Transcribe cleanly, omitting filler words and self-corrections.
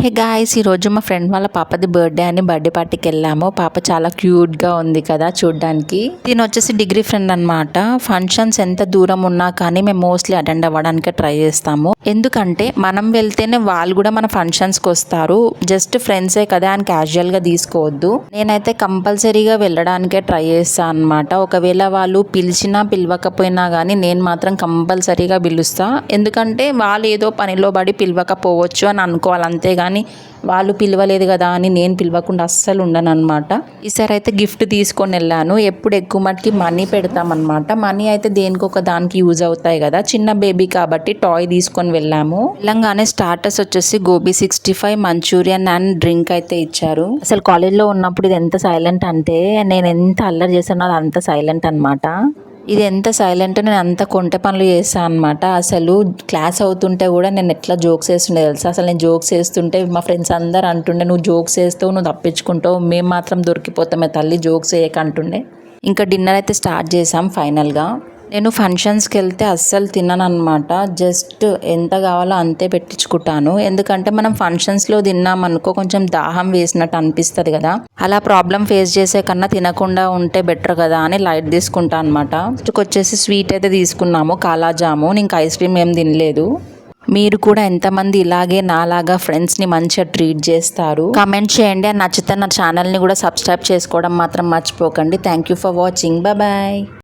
Hey guys, ఈరోజు మా friend వాళ్ళ పాపది బర్త్డే అని బర్త్డే పార్టీకి వెళ్ళాము. పాప చాలా క్యూట్గా ఉంది కదా చూడ్డానికి. దీని వచ్చేసి డిగ్రీ ఫ్రెండ్ అనమాట. ఫంక్షన్స్ ఎంత దూరం ఉన్నా కానీ మేము మోస్ట్లీ అటెండ్ అవ్వడానికి ట్రై చేస్తాము. ఎందుకంటే మనం వెళ్తేనే వాళ్ళు కూడా మన ఫంక్షన్స్కి వస్తారు. జస్ట్ ఫ్రెండ్సే కదా అని క్యాజువల్గా తీసుకోవద్దు. నేనైతే కంపల్సరీగా వెళ్ళడానికే ట్రై చేస్తాను అనమాట. ఒకవేళ వాళ్ళు పిలిచినా పిలవకపోయినా కానీ నేను మాత్రం కంపల్సరీగా పిలుస్తా. ఎందుకంటే వాళ్ళు ఏదో పనిలో పడి పిలవకపోవచ్చు అని అనుకోవాలి, అంతేగాని వాళ్ళు పిలవలేదు కదా అని నేను పిలవకుండా అస్సలు ఉండను అనమాట. ఈసారి అయితే గిఫ్ట్ తీసుకొని వెళ్ళాను. ఎప్పుడు ఎక్కువ మటుకి మనీ పెడతామన్నమాట. మనీ అయితే దేనికి ఒక దానికి యూజ్ అవుతాయి కదా. చిన్న బేబీ కాబట్టి టాయ్ తీసుకొని వెళ్ళాము. వెళ్ళంగానే స్టార్టర్స్ వచ్చేసి గోబీ 65, మంచూరియన్ అండ్ డ్రింక్ అయితే ఇచ్చారు. అసలు కాలేజ్లో ఉన్నప్పుడు ఇది ఎంత సైలెంట్ అంటే నేను ఎంత అల్లరి చేశానో అది అంత సైలెంట్ అనమాట. ఇది ఎంత సైలెంట్, నేను అంత కొంటె పనులు చేస్తాను అనమాట. అసలు క్లాస్ అవుతుంటే కూడా నేను ఎట్లా జోక్స్ వేస్తుండే తెలుసా. అసలు నేను జోక్స్ వేస్తుంటే మా ఫ్రెండ్స్ అందరు అంటుండే, నువ్వు జోక్స్ వేస్తావు, నువ్వు తప్పించుకుంటావు, మేము మాత్రం దొరికిపోతామే తల్లి జోక్స్ వేయకంటుండే. ఇంకా డిన్నర్ అయితే స్టార్ట్ చేసాం ఫైనల్గా. నేను ఫంక్షన్స్కి వెళ్తే అస్సలు తిన్నాను అనమాట. జస్ట్ ఎంత కావాలో అంతే పెట్టించుకుంటాను. ఎందుకంటే మనం ఫంక్షన్స్లో తిన్నామనుకో కొంచెం దాహం వేసినట్టు అనిపిస్తుంది కదా. అలా ప్రాబ్లం ఫేస్ చేసే కన్నా తినకుండా ఉంటే బెటర్ కదా అని లైట్ తీసుకుంటాను అనమాట. వచ్చేసి స్వీట్ అయితే తీసుకున్నాము, కాలా జామున్. ఇంకా ఐస్ క్రీమ్ ఏం తినలేదు. మీరు కూడా ఎంతమంది ఇలాగే నాలాగా ఫ్రెండ్స్ని మంచిగా ట్రీట్ చేస్తారు కామెంట్ చేయండి. నచ్చితే నా ఛానల్ని కూడా సబ్స్క్రైబ్ చేసుకోవడం మాత్రం మర్చిపోకండి. Thank you for watching. Bye.